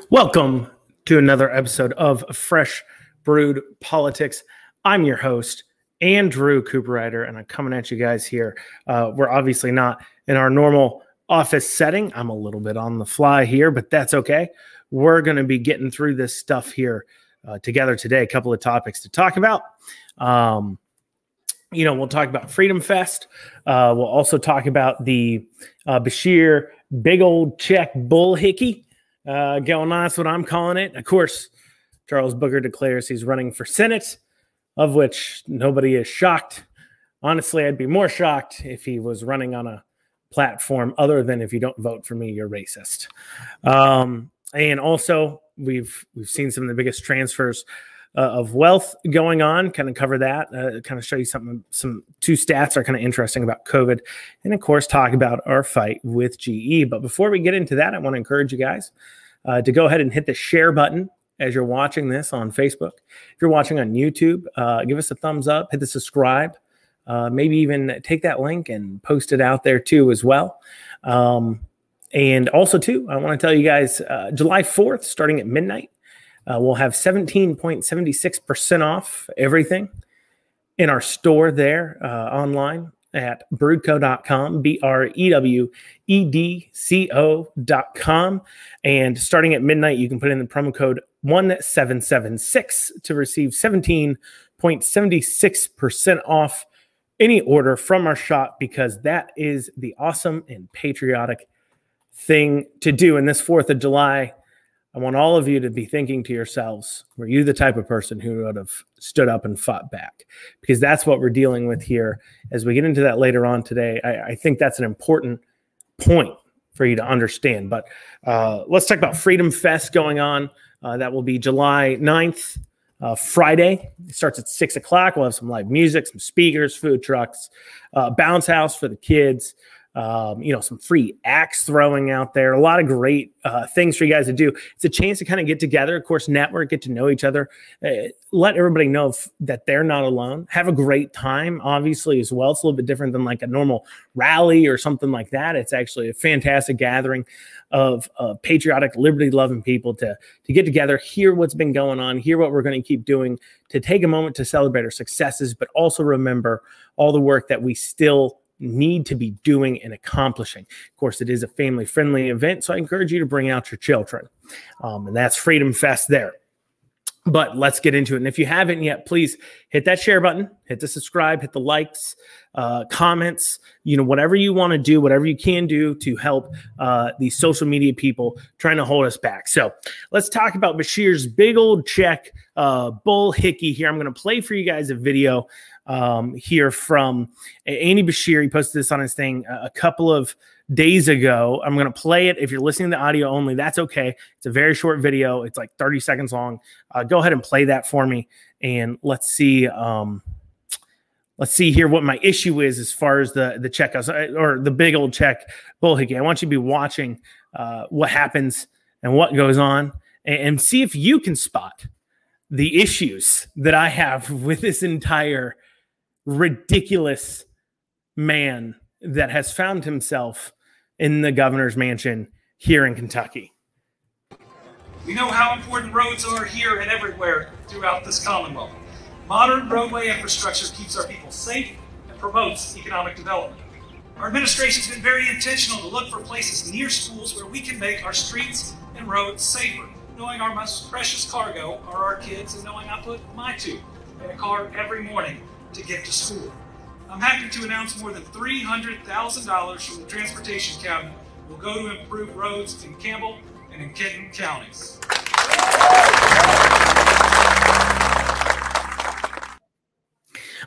Welcome to another episode of Fresh Brewed Politics. I'm your host, Andrew Cooperrider, and I'm coming at you guys here. We're obviously not in our normal office setting. I'm a little bit on the fly here, but that's okay. We're going to be getting through this stuff here together today. A couple of topics to talk about. We'll talk about Freedom Fest. We'll also talk about the Beshear big old check bull hickey going on. That's what I'm calling it. Of course, Charles Booker declares he's running for Senate, of which nobody is shocked. Honestly, I'd be more shocked if he was running on a platform other than if you don't vote for me, you're racist. And also, we've seen some of the biggest transfers of wealth going on. Kind of cover that. Kind of show you some two stats are kind of interesting about COVID, and of course talk about our fight with GE. But before we get into that, I want to encourage you guys to go ahead and hit the share button as you're watching this on Facebook. If you're watching on YouTube, give us a thumbs up, hit the subscribe, maybe even take that link and post it out there too as well. And also too, I want to tell you guys, July 4th, starting at midnight, we'll have 17.76% off everything in our store there online at brewedco.com, brewedco.com. And starting at midnight, you can put in the promo code 1776 to receive 17.76% off any order from our shop, because that is the awesome and patriotic thing to do. And this 4th of July, I want all of you to be thinking to yourselves, were you the type of person who would have stood up and fought back? Because that's what we're dealing with here. As we get into that later on today, I think that's an important point for you to understand. But let's talk about Freedom Fest going on. That will be July 9th, Friday. It starts at 6 o'clock. We'll have some live music, some speakers, food trucks, bounce house for the kids. Some free axe throwing out there, a lot of great things for you guys to do. It's a chance to kind of get together, of course, network, get to know each other, let everybody know that they're not alone, have a great time, obviously, as well. It's a little bit different than like a normal rally or something like that. It's actually a fantastic gathering of patriotic, liberty-loving people to get together, hear what's been going on, hear what we're going to keep doing, to take a moment to celebrate our successes, but also remember all the work that we still need to be doing and accomplishing. Of course, it is a family-friendly event, so I encourage you to bring out your children. And that's Freedom Fest there. But let's get into it. And if you haven't yet, please hit that share button, hit the subscribe, hit the likes, comments, whatever you want to do, whatever you can do to help these social media people trying to hold us back. So let's talk about Beshear's big old check bull hickey here. I'm going to play for you guys a video here from Andy Beshear. He posted this on his thing a couple of days ago. I'm going to play it. If you're listening to audio only, that's okay. It's a very short video. It's like 30 seconds long. Go ahead and play that for me. And let's see here what my issue is as far as the check or the big old check bull hickey. I want you to be watching what happens and what goes on, and see if you can spot the issues that I have with this entire ridiculous man that has found himself in the governor's mansion here in Kentucky. We know how important roads are here and everywhere throughout this Commonwealth. Modern roadway infrastructure keeps our people safe and promotes economic development. Our administration has been very intentional to look for places near schools where we can make our streets and roads safer, knowing our most precious cargo are our kids, and knowing I put my two in a car every morning to get to school. I'm happy to announce more than $300,000 from the Transportation Cabinet will go to improve roads in Campbell and in Kenton counties.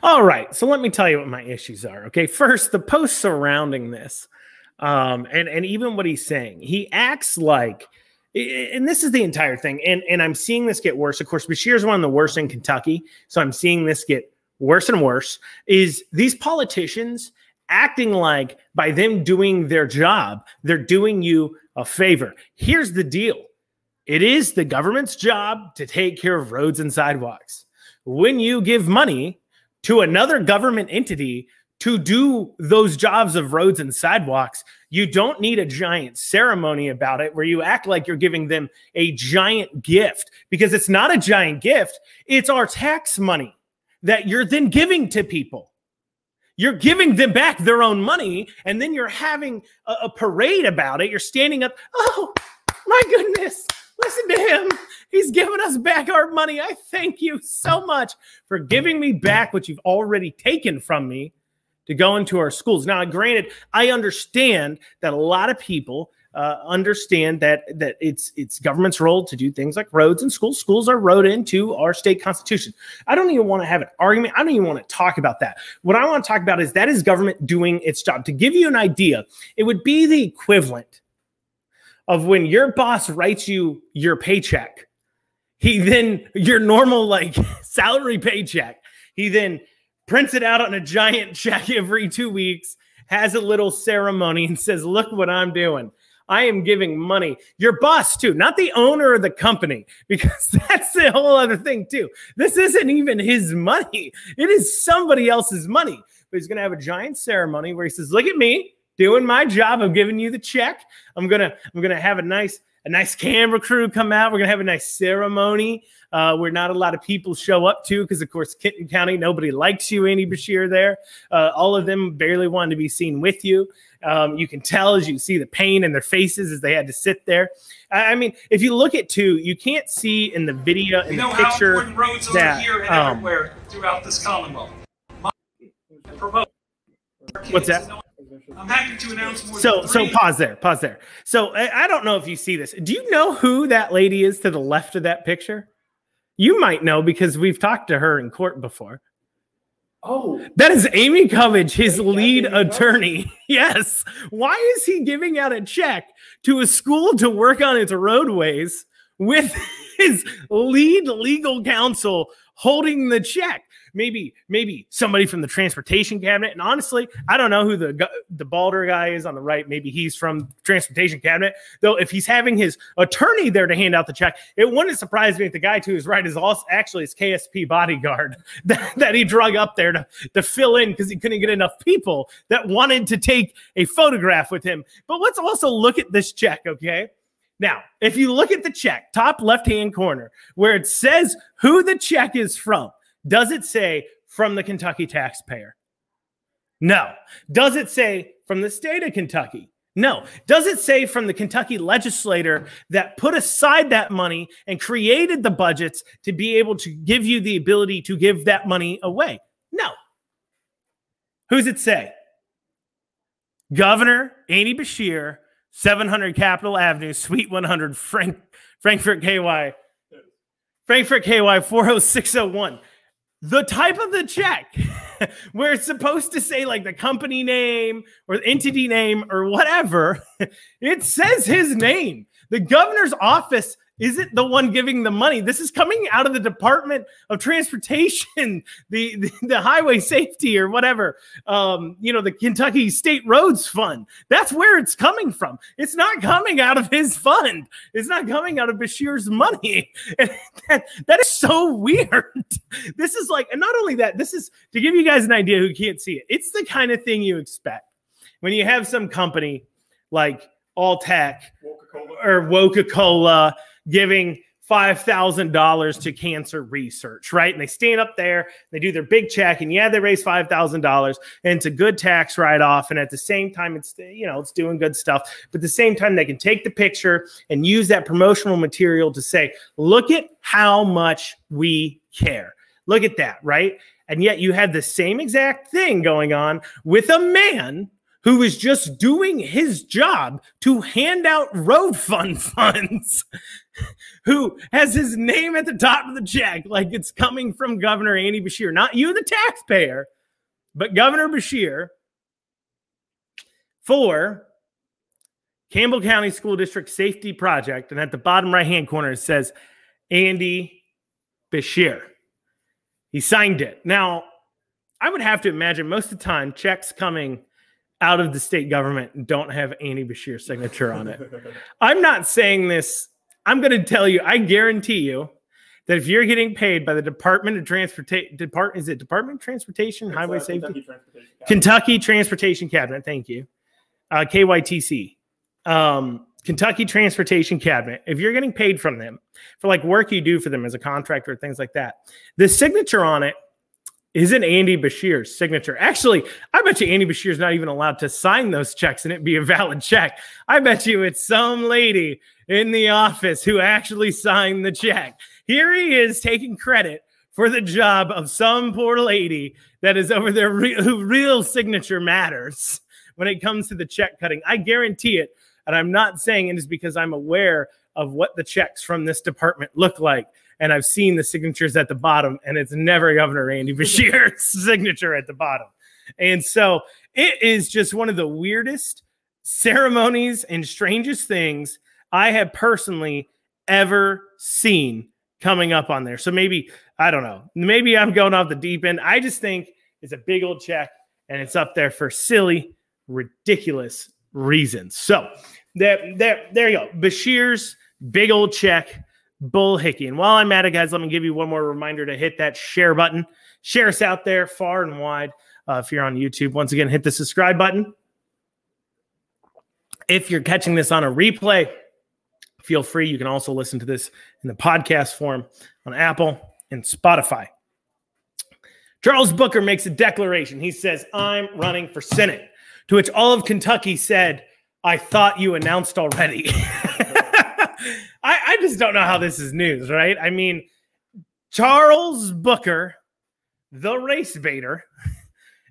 All right, so let me tell you what my issues are. Okay, first, the post surrounding this, and even what he's saying. He acts like, and this is the entire thing, and I'm seeing this get worse. Of course, Beshear is one of the worst in Kentucky, so I'm seeing this get worse and worse, is these politicians acting like by them doing their job, they're doing you a favor. Here's the deal. It is the government's job to take care of roads and sidewalks. When you give money to another government entity to do those jobs of roads and sidewalks, you don't need a giant ceremony about it where you act like you're giving them a giant gift, because it's not a giant gift. It's our tax money that you're then giving to people. You're giving them back their own money, and then you're having a parade about it. You're standing up. Oh, my goodness. Listen to him. He's giving us back our money. I thank you so much for giving me back what you've already taken from me to go into our schools. Now, granted, I understand that a lot of people understand that it's government's role to do things like roads and schools. Schools are wrote into our state constitution. I don't even want to have an argument. I don't even want to talk about that. What I want to talk about is that is government doing its job. To give you an idea, it would be the equivalent of when your boss writes you your paycheck. He then, your normal like salary paycheck, he then prints it out on a giant check every 2 weeks, has a little ceremony and says, look what I'm doing. I am giving money. Your boss too, not the owner of the company, because that's the whole other thing too. This isn't even his money. It is somebody else's money. But he's going to have a giant ceremony where he says, look at me doing my job. I'm giving you the check. I'm going to have a nice camera crew come out. We're going to have a nice ceremony where not a lot of people show up to, because of course, Kenton County, nobody likes you, Andy Beshear there. All of them barely wanted to be seen with you. You can tell as you see the pain in their faces as they had to sit there. I mean, if you look at too, you can't see in the video, in the picture, how important roads are here and everywhere throughout this Commonwealth. What's that? I'm happy to announce more. So pause there. So I don't know if you see this. Do you know who that lady is to the left of that picture? You might know because we've talked to her in court before. Oh, that is Amy Covage, his lead attorney. Yes. Why is he giving out a check to a school to work on its roadways with his lead legal counsel holding the check? Maybe somebody from the transportation cabinet. And honestly, I don't know who the balder guy is on the right. Maybe he's from transportation cabinet. Though if he's having his attorney there to hand out the check, it wouldn't surprise me if the guy to his right is also actually his KSP bodyguard that he drug up there to fill in because he couldn't get enough people that wanted to take a photograph with him. But let's also look at this check, okay? Now, if you look at the check, top left-hand corner, where it says who the check is from, does it say from the Kentucky taxpayer? No. Does it say from the state of Kentucky? No. Does it say from the Kentucky legislator that put aside that money and created the budgets to be able to give you the ability to give that money away? No. Who's it say? Governor Andy Beshear, 700 Capitol Avenue, Suite 100, Frankfort, KY 40601. The type of the check where it's supposed to say like the company name or the entity name or whatever, it says his name. The governor's office isn't the one giving the money. This is coming out of the Department of Transportation, the highway safety or whatever, the Kentucky State Roads Fund. That's where it's coming from. It's not coming out of his fund. It's not coming out of Beshear's money. And that is so weird. This is like, and not only that, this is to give you guys an idea who can't see it. It's the kind of thing you expect when you have some company like Alltech or Coca-Cola giving $5,000 to cancer research, right? And they stand up there, they do their big check, and yeah, they raise $5,000, and it's a good tax write-off. And at the same time, it's doing good stuff. But at the same time, they can take the picture and use that promotional material to say, look at how much we care. Look at that, right? And yet you had the same exact thing going on with a man who is just doing his job to hand out road fund funds, who has his name at the top of the check, like it's coming from Governor Andy Beshear, not you, the taxpayer, but Governor Beshear, for Campbell County School District Safety Project. And at the bottom right-hand corner, it says Andy Beshear. He signed it. Now, I would have to imagine most of the time checks coming out of the state government don't have Andy Beshear's signature on it. I'm not saying this. I'm going to tell you, I guarantee you that if you're getting paid by the Department of Transportation, is it Department of Transportation, Highway Safety? Kentucky Transportation Cabinet, thank you. KYTC. Kentucky Transportation Cabinet, if you're getting paid from them for like work you do for them as a contractor, things like that, the signature on it isn't Andy Beshear's signature. Actually, I bet you Andy Beshear's not even allowed to sign those checks and it be a valid check. I bet you it's some lady in the office who actually signed the check. Here he is taking credit for the job of some poor lady that is over there whose real signature matters when it comes to the check cutting. I guarantee it. And I'm not saying it is because I'm aware of what the checks from this department look like. And I've seen the signatures at the bottom, and it's never Governor Andy Beshear's signature at the bottom. And so it is just one of the weirdest ceremonies and strangest things I have personally ever seen coming up on there. So maybe, I don't know, maybe I'm going off the deep end. I just think it's a big old check, and it's up there for silly, ridiculous reasons. So there you go. Beshear's big old check, bull hickey. And while I'm at it, guys, let me give you one more reminder to hit that share button. Share us out there far and wide. If you're on YouTube, once again, hit the subscribe button. If you're catching this on a replay, feel free. You can also listen to this in the podcast form on Apple and Spotify. Charles Booker makes a declaration. He says, "I'm running for Senate." To which all of Kentucky said, "I thought you announced already." I just don't know how this is news, right? I mean, Charles Booker, the race baiter,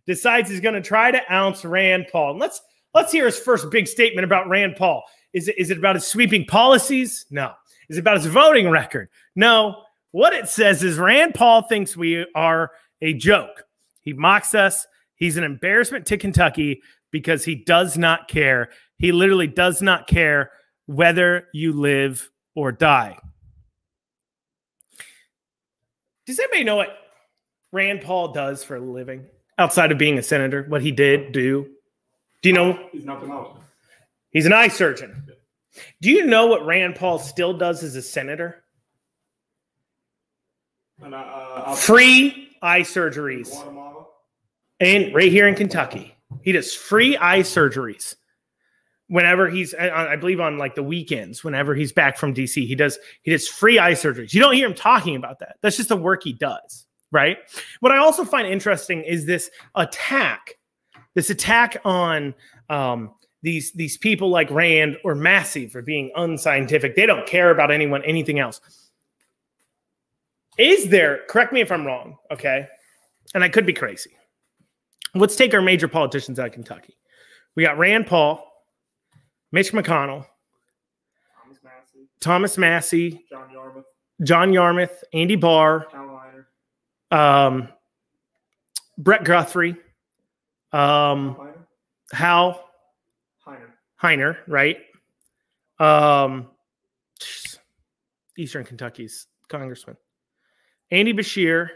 decides he's going to try to ounce Rand Paul. And let's hear his first big statement about Rand Paul. Is it about his sweeping policies? No. Is it about his voting record? No. What it says is Rand Paul thinks we are a joke. He mocks us. He's an embarrassment to Kentucky because he does not care. He literally does not care whether you live or die. Does anybody know what Rand Paul does for a living outside of being a senator? What he did do? Do you know? He's nothing else. He's an eye surgeon. Do you know what Rand Paul still does as a senator? Free eye surgeries. Guatemala. And right here in Kentucky. He does free eye surgeries whenever he's, I believe on like the weekends, whenever he's back from DC, he does free eye surgeries. You don't hear him talking about that. That's just the work he does, right? What I also find interesting is this attack on these people like Rand or Massey for being unscientific. They don't care about anything else. Is there, correct me if I'm wrong, okay? And I could be crazy. Let's take our major politicians out of Kentucky. We got Rand Paul, Mitch McConnell, Thomas Massey, John Yarmouth, Andy Barr, Brett Guthrie, Hal Heiner, right? Eastern Kentucky's congressman. Andy Beshear.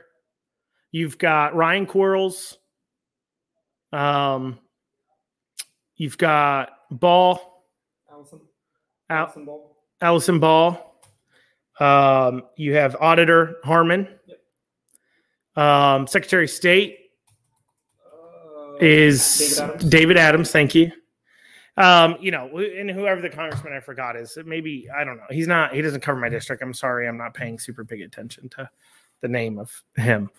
You've got Ryan Quarles. You've got Ball. Allison Ball. You have Auditor Harmon. Yep. Secretary of State is David Adams. Thank you. And whoever the congressman I forgot is, maybe, I don't know. He doesn't cover my district. I'm sorry. I'm not paying super big attention to the name of him.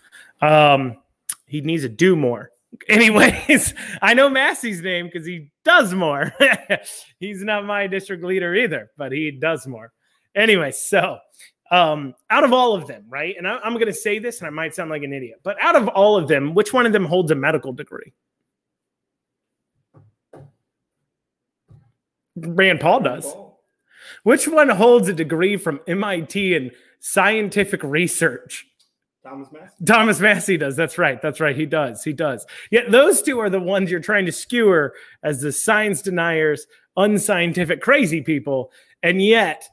He needs to do more. Anyways, I know Massey's name because he does more. He's not my district leader either, but he does more. Anyway, so out of all of them, right? And I'm going to say this, and I might sound like an idiot, but out of all of them, which one of them holds a medical degree? Rand Paul does. Which one holds a degree from MIT in scientific research? Thomas Massey does. That's right. He does. Yet those two are the ones you're trying to skewer as the science deniers, unscientific, crazy people. And yet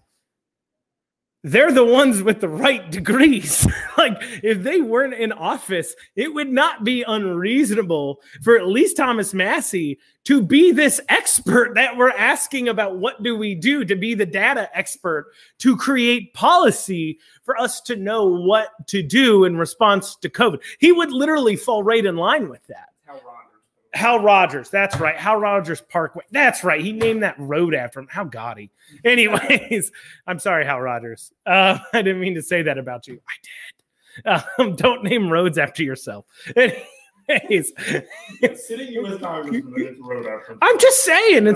they're the ones with the right degrees. Like, if they weren't in office, it would not be unreasonable for at least Thomas Massie to be this expert that we're asking about what do we do, to be the data expert, to create policy for us to know what to do in response to COVID. He would literally fall right in line with that. Hal Rogers, that's right. Hal Rogers Parkway, that's right. He named that road after him. How gaudy. Anyways, I'm sorry, Hal Rogers. I didn't mean to say that about you. I did. Don't name roads after yourself. Anyways, sitting U.S. Congressman named road after him. I'm just saying,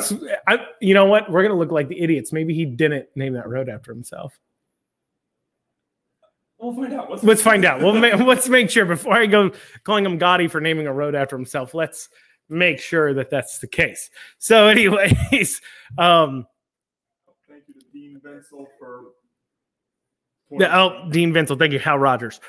you know what? We're gonna look like the idiots. Maybe he didn't name that road after himself. We'll find out. Let's find out. Let's make sure before I go calling him gaudy for naming a road after himself. Let's make sure that that's the case. So, anyways, thank you to Dean Venzel for. Dean Venzel. Thank you, Hal Rogers.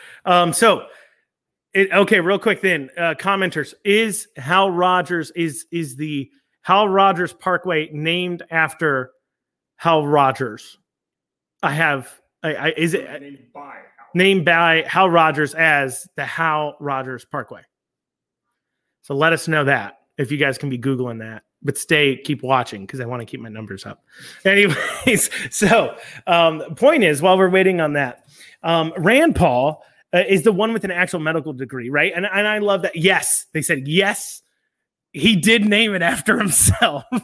Okay, real quick then, commenters, is Hal Rogers is the Hal Rogers Parkway named after Hal Rogers? Is it named by Hal Rogers as the Hal Rogers Parkway? So let us know that if you guys can be Googling that, but keep watching because I want to keep my numbers up. Anyways, so the point is, while we're waiting on that, Rand Paul is the one with an actual medical degree, right? And I love that. Yes, they said yes, he did name it after himself. Who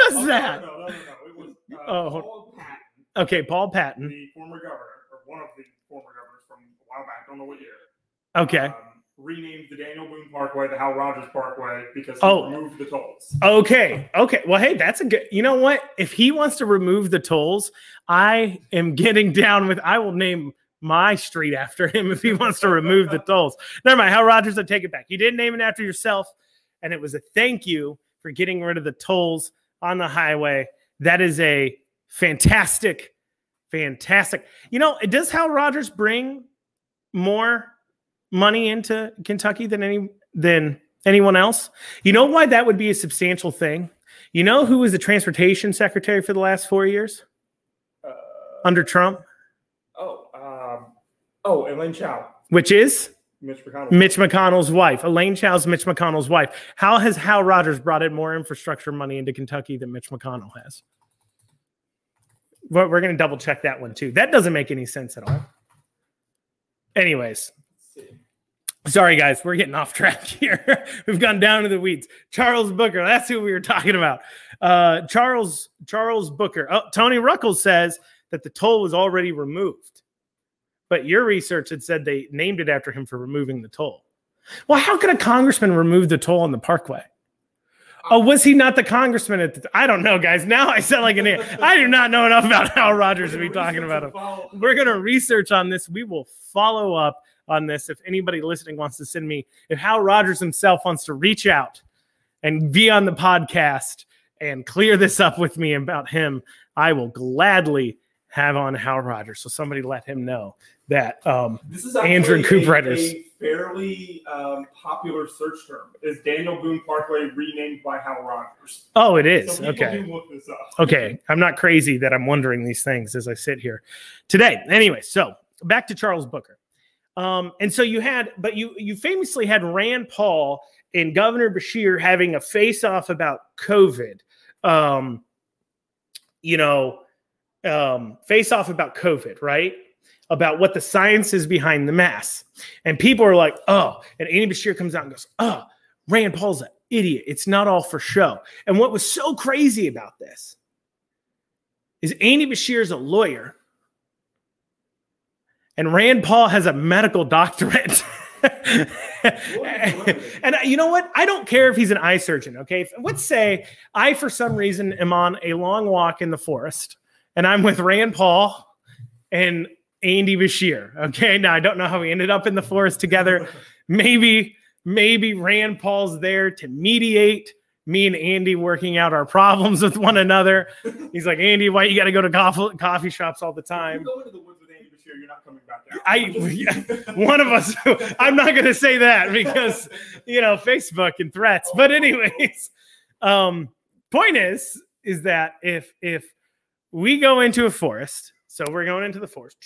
does that? No. It was Paul Patton. Okay, Paul Patton. The former governor, or one of the former governors from a while back, don't know what year. Okay. Renamed the Daniel Boone Parkway the Hal Rogers Parkway because he removed the tolls. Okay. Well, hey, that's a good. You know what? If he wants to remove the tolls, I am getting down with. I will name my street after him if he wants to remove the tolls. Never mind. Hal Rogers, I take it back. You didn't name it after yourself, and it was a thank you for getting rid of the tolls on the highway. That is a fantastic. You know, does Hal Rogers bring more money into Kentucky than anyone else? You know why that would be a substantial thing? You know who was the transportation secretary for the last 4 years under Trump? Elaine Chao. Which is? Mitch McConnell's wife. Elaine Chao's Mitch McConnell's wife. How has Hal Rogers brought in more infrastructure money into Kentucky than Mitch McConnell has? We're going to double check that one too. That doesn't make any sense at all. Anyways. Sorry, guys. We're getting off track here. We've gone down to the weeds. Charles Booker. That's who we were talking about. Charles Booker. Oh, Tony Ruckles says that the toll was already removed. But your research had said they named it after him for removing the toll. Well, how could a congressman remove the toll on the parkway? Oh, was he not the congressman at the I don't know, guys. Now I sound like an idiot. I do not know enough about Hal Rogers to be talking about him. We're going to research on this. We will follow up on this. If anybody listening wants to send me, if Hal Rogers himself wants to reach out and be on the podcast and clear this up with me about him, I will gladly have on Hal Rogers. So somebody let him know that this is Andrew Cooperrider. A fairly popular search term. Is Daniel Boone Parkway renamed by Hal Rogers? Oh, it is. So okay. Do look this up. Okay. I'm not crazy that I'm wondering these things as I sit here today. Anyway, so back to Charles Booker. And so you famously had Rand Paul and Governor Beshear having a face-off about COVID. Face-off about COVID, right? About what the science is behind the mask. And people are like, oh, and Andy Beshear comes out and goes, oh, Rand Paul's an idiot. It's not all for show. And what was so crazy about this is Andy Beshear is a lawyer and Rand Paul has a medical doctorate. And you know what? I don't care if he's an eye surgeon, okay? Let's say I, for some reason, am on a long walk in the forest and I'm with Rand Paul and Andy Beshear, okay? Now, I don't know how we ended up in the forest together. Maybe Rand Paul's there to mediate me and Andy working out our problems with one another. He's like, Andy, why you got to go to coffee shops all the time? You go into the woods with Andy Beshear, you're not coming back out. One of us, I'm not going to say that because, Facebook and threats. But anyways, point is, is that if we go into a forest, so we're going into the forest,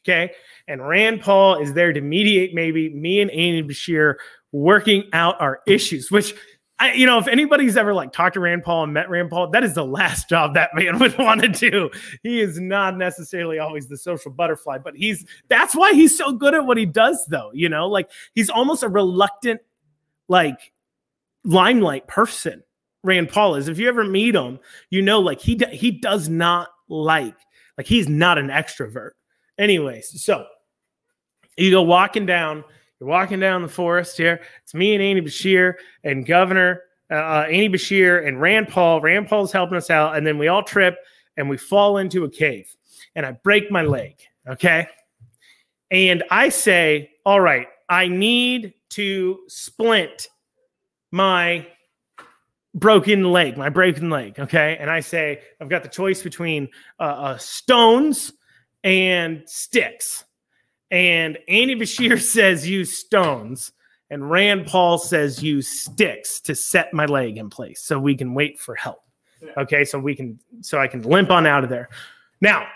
okay, and Rand Paul is there to mediate maybe me and Amy Beshear working out our issues, which if anybody's ever like talked to Rand Paul and met Rand Paul, that is the last job that man would want to do. He is not necessarily always the social butterfly, but that's why he's so good at what he does though. Like he's almost a reluctant, like limelight person. Rand Paul is. If you ever meet him, like he does not like he's not an extrovert. Anyways, so you go walking down. You're walking down the forest here. It's me and Amy Beshear and Governor Amy Beshear and Rand Paul. Rand Paul's helping us out, and then we all trip and we fall into a cave, and I break my leg. Okay, and I say, "All right, I need to splint my broken leg, okay? And I say, I've got the choice between stones and sticks. And Andy Beshear says use stones, and Rand Paul says use sticks to set my leg in place so we can wait for help. Okay, so I can limp on out of there. Now,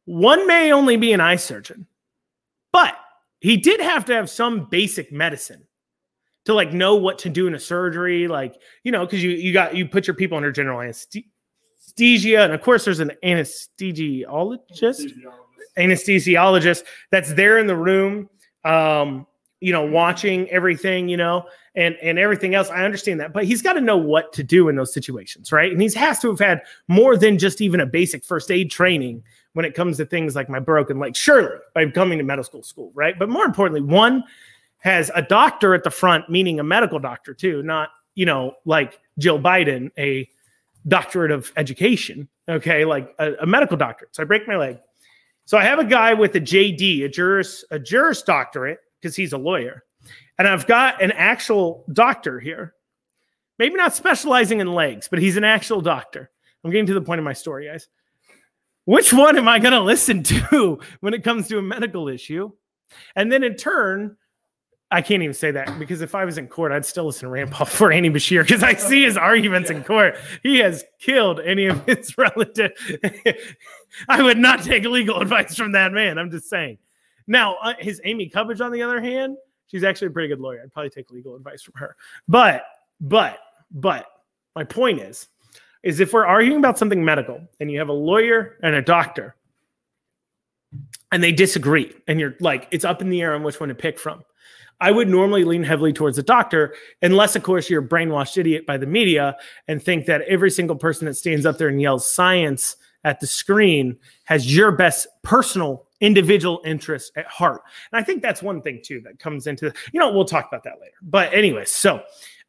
one may only be an eye surgeon, but he did have to have some basic medicine to like know what to do in a surgery, like, because you put your people under general anesthesia, and of course there's an anesthesiologist that's there in the room, watching everything, and everything else. I understand that, but he's got to know what to do in those situations, right? And he has to have had more than just even a basic first aid training when it comes to things like my broken leg, surely by coming to medical school, right? But more importantly, one has a doctor at the front, meaning a medical doctor too, not, like Jill Biden, a doctorate of education, okay, like a medical doctor. So I break my leg. So I have a guy with a JD, a juris doctorate, because he's a lawyer. And I've got an actual doctor here, maybe not specializing in legs, but he's an actual doctor. I'm getting to the point of my story, guys. Which one am I going to listen to when it comes to a medical issue? And then in turn, I can't even say that, because if I was in court, I'd still listen to Rand Paul for Andy Beshear, because I see his arguments in court. He has killed any of his relatives. I would not take legal advice from that man. I'm just saying. Now, his Amy Cubbage, on the other hand, she's actually a pretty good lawyer. I'd probably take legal advice from her. But my point is if we're arguing about something medical and you have a lawyer and a doctor and they disagree and you're like, it's up in the air on which one to pick from, I would normally lean heavily towards the doctor, unless, of course, you're a brainwashed idiot by the media and think that every single person that stands up there and yells science at the screen has your best personal individual interest at heart. And I think that's one thing, too, that comes into, we'll talk about that later. But anyways, so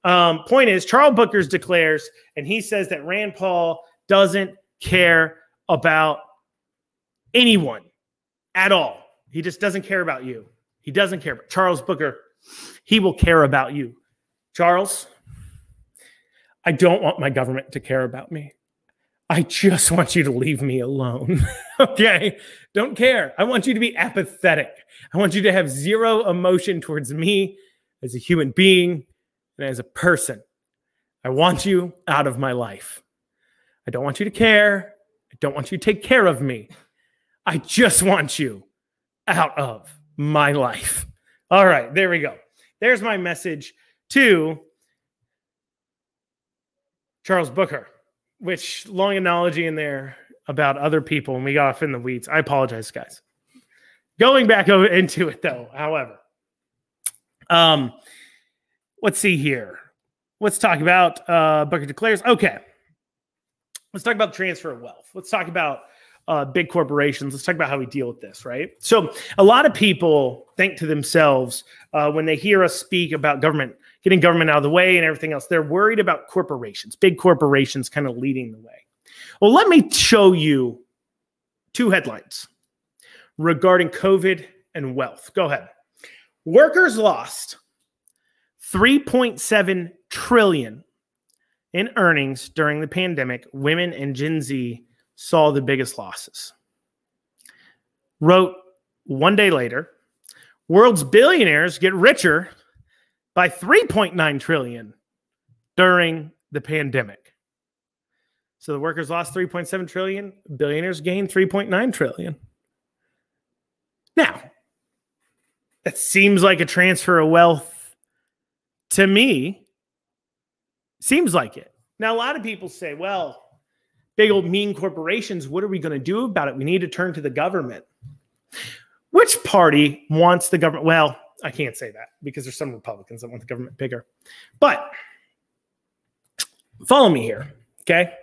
point is, Charles Booker declares, and he says that Rand Paul doesn't care about anyone at all. He just doesn't care about you. He doesn't care. But Charles Booker, he will care about you. Charles, I don't want my government to care about me. I just want you to leave me alone. Okay? Don't care. I want you to be apathetic. I want you to have zero emotion towards me as a human being and as a person. I want you out of my life. I don't want you to care. I don't want you to take care of me. I just want you out of my life. All right, there we go. There's my message to Charles Booker, which long analogy in there about other people, and we got off in the weeds. I apologize, guys. Going back over into it, though, however, let's see here. Let's talk about Booker declares. Okay, let's talk about the transfer of wealth. Let's talk about big corporations. Let's talk about how we deal with this, right? So a lot of people think to themselves when they hear us speak about government, getting government out of the way and everything else, they're worried about corporations, big corporations kind of leading the way. Well, let me show you two headlines regarding COVID and wealth. Go ahead. Workers lost $3.7 trillion in earnings during the pandemic. Women and Gen Z saw the biggest losses. Wrote one day later, world's billionaires get richer by $3.9 trillion during the pandemic. So the workers lost 3.7 trillion, billionaires gained 3.9 trillion. Now, that seems like a transfer of wealth to me. Seems like it. Now, a lot of people say, well, big old mean corporations, what are we going to do about it? We need to turn to the government. Which party wants the government? Well, I can't say that because there's some Republicans that want the government bigger. But follow me here, okay?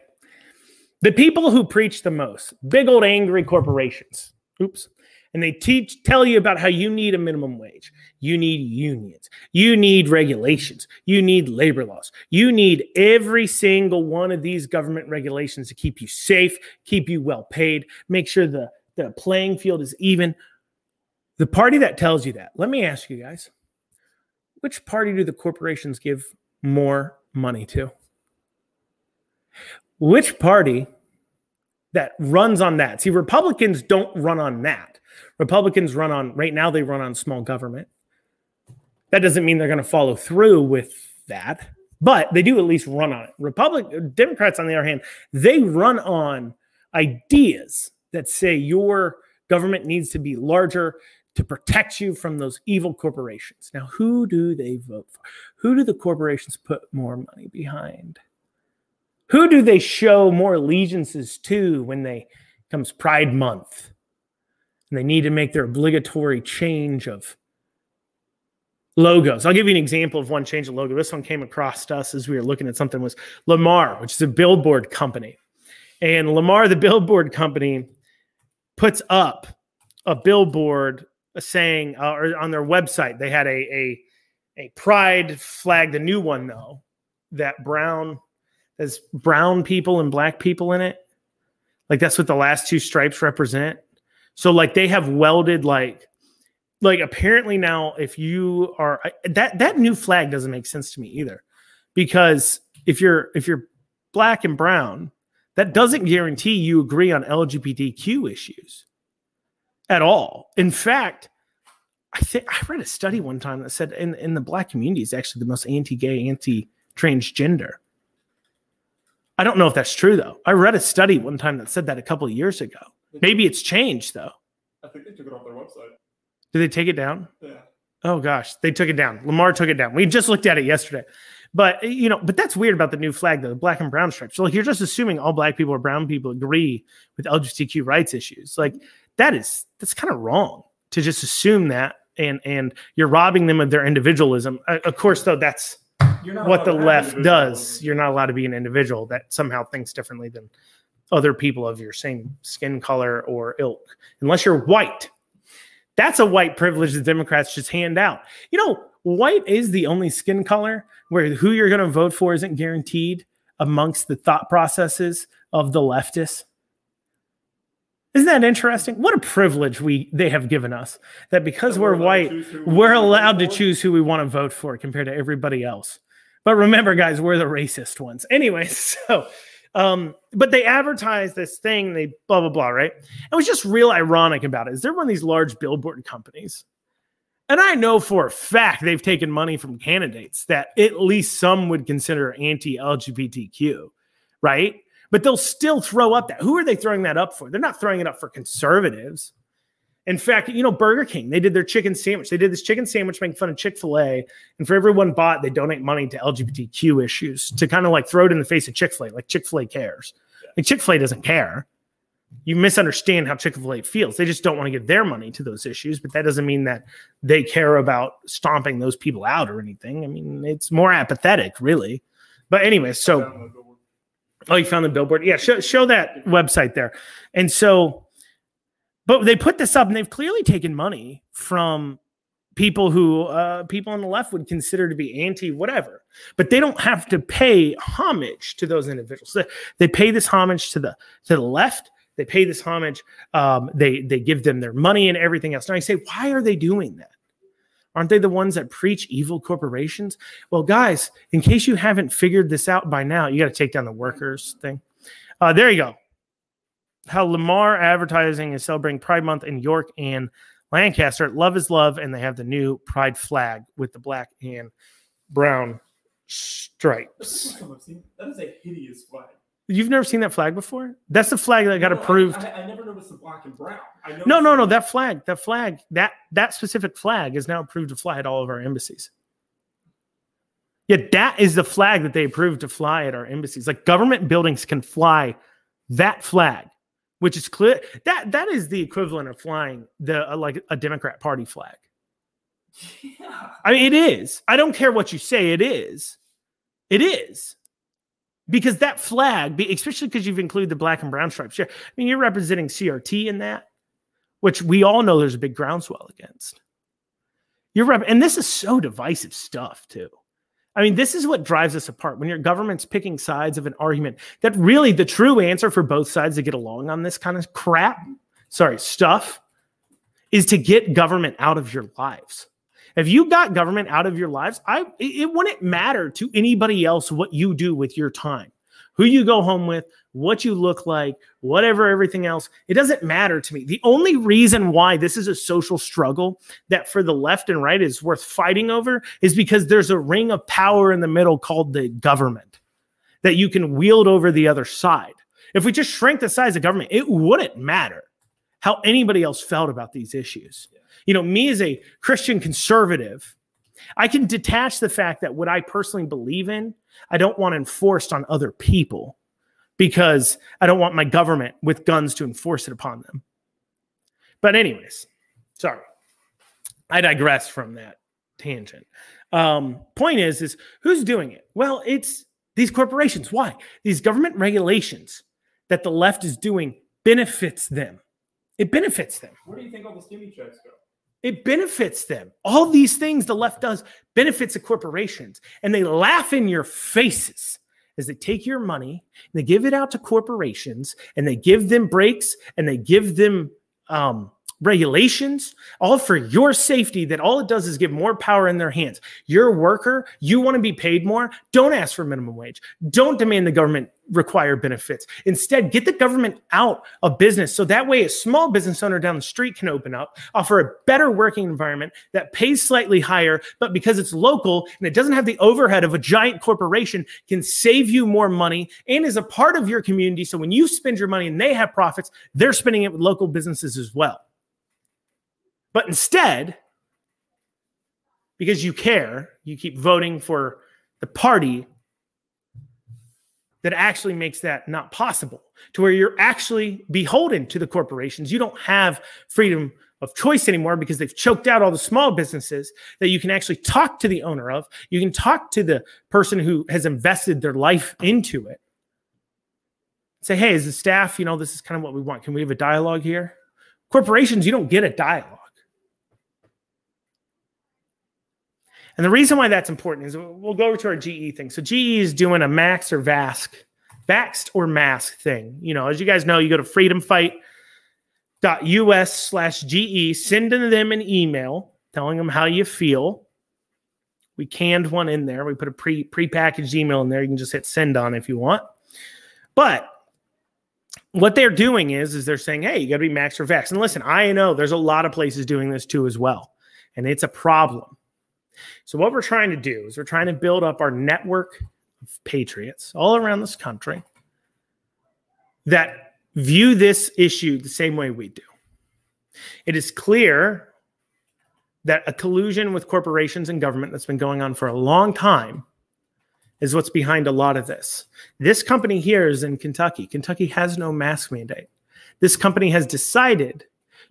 The people who preach the most, big old angry corporations, and they tell you about how you need a minimum wage. You need unions. You need regulations. You need labor laws. You need every single one of these government regulations to keep you safe, keep you well paid, make sure the playing field is even. The party that tells you that, let me ask you guys, which party do the corporations give more money to? Which party that runs on that? See, Republicans don't run on that. Republicans run on, right now they run on small government. That doesn't mean they're going to follow through with that, but they do at least run on it. Democrats, on the other hand, they run on ideas that say your government needs to be larger to protect you from those evil corporations. Now, who do they vote for? Who do the corporations put more money behind? Who do they show more allegiances to when they comes Pride Month and they need to make their obligatory change of logos? I'll give you an example of one change of logo. This one came across us as we were looking at something, was Lamar, which is a billboard company. And Lamar, the billboard company, puts up a billboard saying, or on their website, they had a pride flag, the new one though, that there's brown people and black people in it. Like that's what the last two stripes represent. So like they have welded like apparently now if you are that new flag doesn't make sense to me either, because if you're black and brown, that doesn't guarantee you agree on LGBTQ issues at all. In fact, I read a study one time that said in the black community is actually the most anti-gay, anti-transgender. I don't know if that's true, though. I read a study one time that said that a couple of years ago. Maybe it's changed, though. I think they took it off their website. Did they take it down? Yeah. Oh, gosh. They took it down. Lamar took it down. We just looked at it yesterday. But, but that's weird about the new flag, though, the black and brown stripes. So, like, you're just assuming all black people or brown people agree with LGBTQ rights issues. Like, that's kind of wrong to just assume that, and you're robbing them of their individualism. Of course, though, that's what the left does. You're not allowed to be an individual that somehow thinks differently than other people of your same skin color or ilk, unless you're white. That's a white privilege the Democrats just hand out. White is the only skin color where who you're going to vote for isn't guaranteed amongst the thought processes of the leftists. Isn't that interesting? What a privilege they have given us, that because we're white, we're allowed to choose who we want to vote for compared to everybody else. But remember, guys, we're the racist ones. Anyway, so, but they advertise this thing, they blah, blah, blah, right? And what's just real ironic about it is they're one of these large billboard companies. And I know for a fact they've taken money from candidates that at least some would consider anti-LGBTQ, right? But they'll still throw up that. Who are they throwing that up for? They're not throwing it up for conservatives. In fact, Burger King, they did their chicken sandwich. They did this chicken sandwich making fun of Chick-fil-A. And for everyone bought, they donate money to LGBTQ issues to kind of like throw it in the face of Chick-fil-A. Like Chick-fil-A cares. Like Chick-fil-A doesn't care. You misunderstand how Chick-fil-A feels. They just don't want to give their money to those issues. But that doesn't mean that they care about stomping those people out or anything. I mean, it's more apathetic, really. But anyway, so... Oh, you found the billboard? Yeah, show that website there. And so, but they put this up and they've clearly taken money from people who people on the left would consider to be anti-whatever. But they don't have to pay homage to those individuals. They pay this homage to the left. They pay this homage. They give them their money and everything else. Now I say, why are they doing that? Aren't they the ones that preach evil corporations? Well, guys, in case you haven't figured this out by now, you got to take down the workers thing. There you go. How Lamar Advertising is celebrating Pride Month in York and Lancaster. Love is love, and they have the new Pride flag with the black and brown stripes. That is a hideous flag. You've never seen that flag before? That's the flag that got approved. I never noticed the black and brown. No. That flag, that specific flag is now approved to fly at all of our embassies. Yeah, that is the flag that they approved to fly at our embassies. Like government buildings can fly that flag, which is clear. That is the equivalent of flying like a Democrat Party flag. Yeah. I mean, it is. I don't care what you say. It is. It is. Because that flag, especially because you've included the black and brown stripes. I mean, you're representing CRT in that, which we all know there's a big groundswell against. And this is so divisive stuff, too. I mean, this is what drives us apart. When your government's picking sides of an argument, that really the true answer for both sides to get along on this kind of stuff, is to get government out of your lives. If you got government out of your lives, it wouldn't matter to anybody else what you do with your time, who you go home with, what you look like, whatever, everything else. It doesn't matter to me. The only reason why this is a social struggle that for the left and right is worth fighting over is because there's a ring of power in the middle called the government that you can wield over the other side. If we just shrank the size of government, it wouldn't matter how anybody else felt about these issues. You know, me as a Christian conservative, I can detach the fact that what I personally believe in, I don't want enforced on other people because I don't want my government with guns to enforce it upon them. But anyways, sorry. I digress from that tangent. Point is who's doing it? Well, it's these corporations. Why? These government regulations that the left is doing benefits them. It benefits them. Where do you think all the stimmy checks go? It benefits them. All these things the left does benefits the corporations. And they laugh in your faces as they take your money and they give it out to corporations and they give them breaks and they give them regulations, all for your safety, that all it does is give more power in their hands. You're a worker. You want to be paid more. Don't ask for minimum wage. Don't demand the government require benefits. Instead, get the government out of business so that way a small business owner down the street can open up, offer a better working environment that pays slightly higher, but because it's local and it doesn't have the overhead of a giant corporation, can save you more money and is a part of your community. So when you spend your money and they have profits, they're spending it with local businesses as well. But instead, because you care, you keep voting for the party that actually makes that not possible, to where you're actually beholden to the corporations. You don't have freedom of choice anymore because they've choked out all the small businesses that you can actually talk to the owner of. You can talk to the person who has invested their life into it. Say, hey, as a staff, this is kind of what we want. Can we have a dialogue here? Corporations, you don't get a dialogue. And the reason why that's important is we'll go over to our GE thing. So GE is doing a max or vaxxed or mask thing. As you guys know, you go to freedomfight.us/GE, send them an email telling them how you feel. We canned one in there. We put a pre-packaged email in there. You can just hit send on if you want. But what they're doing is they're saying, hey, you got to be max or vax. And listen, I know there's a lot of places doing this too as well. And it's a problem. So what we're trying to do is we're trying to build up our network of patriots all around this country that view this issue the same way we do. It is clear that a collusion with corporations and government that's been going on for a long time is what's behind a lot of this. This company here is in Kentucky. Kentucky has no mask mandate. This company has decided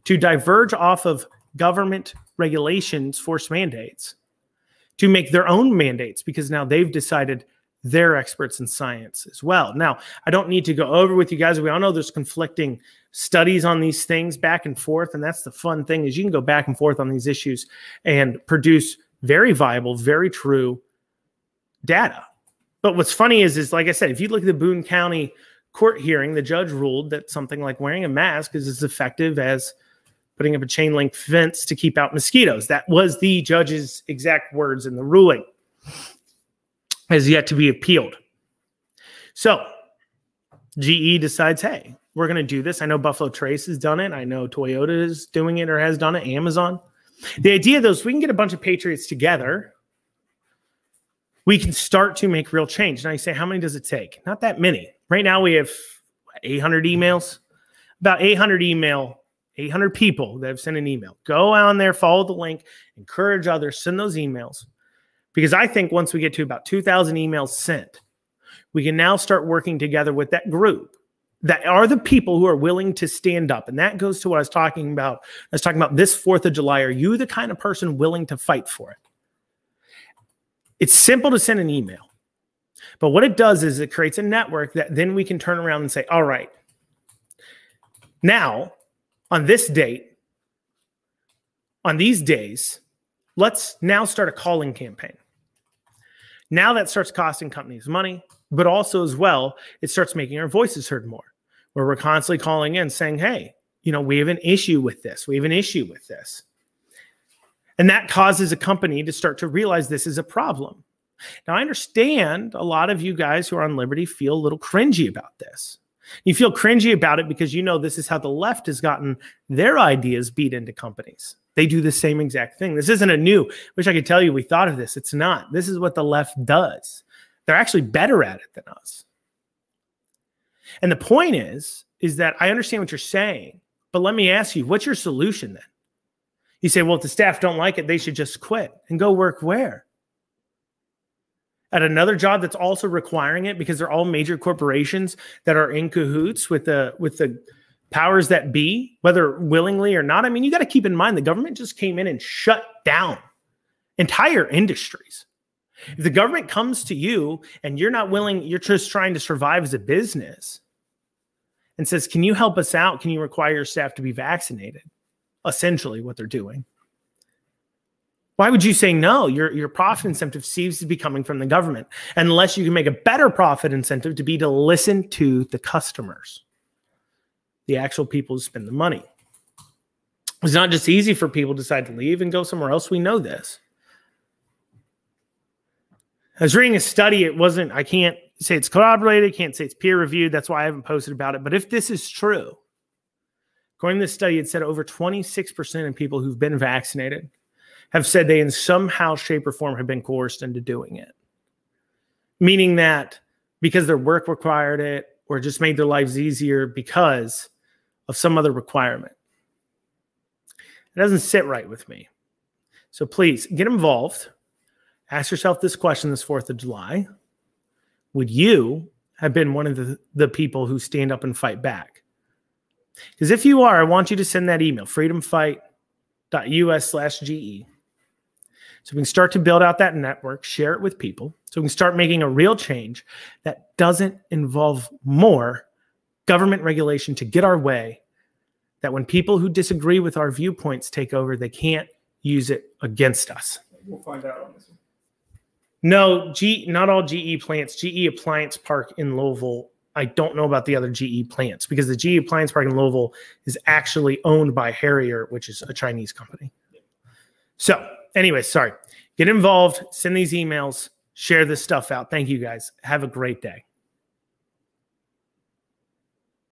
to diverge off of government regulations, forced mandates, to make their own mandates because now they've decided they're experts in science as well. Now, I don't need to go over with you guys. We all know there's conflicting studies on these things back and forth, and that's the fun thing is you can go back and forth on these issues and produce very viable, very true data. But what's funny is like I said, if you look at the Boone County court hearing, the judge ruled that something like wearing a mask is as effective as putting up a chain link fence to keep out mosquitoes. That was the judge's exact words in the ruling. Has yet to be appealed. So GE decides, hey, we're going to do this. I know Buffalo Trace has done it. I know Toyota is doing it or has done it. Amazon. The idea, though, is we can get a bunch of patriots together. We can start to make real change. Now you say, how many does it take? Not that many. Right now we have 800 emails, about 800 people that have sent an email. Go on there, follow the link, encourage others, send those emails. Because I think once we get to about 2,000 emails sent, we can now start working together with that group that are the people who are willing to stand up. And that goes to what I was talking about. I was talking about this 4th of July. Are you the kind of person willing to fight for it? It's simple to send an email. But what it does is it creates a network that then we can turn around and say, all right, now on this date, on these days, let's now start a calling campaign. Now that starts costing companies money, but also as well, it starts making our voices heard more, where we're constantly calling in saying, hey, we have an issue with this. We have an issue with this. And that causes a company to start to realize this is a problem. Now, I understand a lot of you guys who are on Liberty feel a little cringy about this. You feel cringy about it because this is how the left has gotten their ideas beat into companies. They do the same exact thing. This isn't a new, wish I could tell you we thought of this. It's not. This is what the left does. They're actually better at it than us. And the point is that I understand what you're saying, but let me ask you, what's your solution then? You say, well, if the staff don't like it, they should just quit and go work where? At another job that's also requiring it because they're all major corporations that are in cahoots with the powers that be, whether willingly or not. I mean, you got to keep in mind the government just came in and shut down entire industries. If the government comes to you and you're not willing, you're just trying to survive as a business and says, can you help us out? Can you require your staff to be vaccinated? Essentially what they're doing. Why would you say no? Your profit incentive seems to be coming from the government, unless you can make a better profit incentive to listen to the customers, the actual people who spend the money. It's not just easy for people to decide to leave and go somewhere else. We know this. I was reading a study. I can't say it's corroborated. Can't say it's peer reviewed. That's why I haven't posted about it. But if this is true, according to this study, it said over 26% of people who've been vaccinated have said they in somehow, shape, or form have been coerced into doing it. Meaning that because their work required it or just made their lives easier because of some other requirement. It doesn't sit right with me. So please get involved. Ask yourself this question this 4th of July. Would you have been one of the people who stand up and fight back? Because if you are, I want you to send that email, freedomfight.us/GE. So we can start to build out that network, share it with people, so we can start making a real change that doesn't involve more government regulation to get our way, that when people who disagree with our viewpoints take over, they can't use it against us. We'll find out on this one. No, not all GE plants. GE Appliance Park in Louisville. I don't know about the other GE plants because the GE Appliance Park in Louisville is actually owned by Harrier, which is a Chinese company. So anyway, sorry. Get involved. Send these emails. Share this stuff out. Thank you, guys. Have a great day.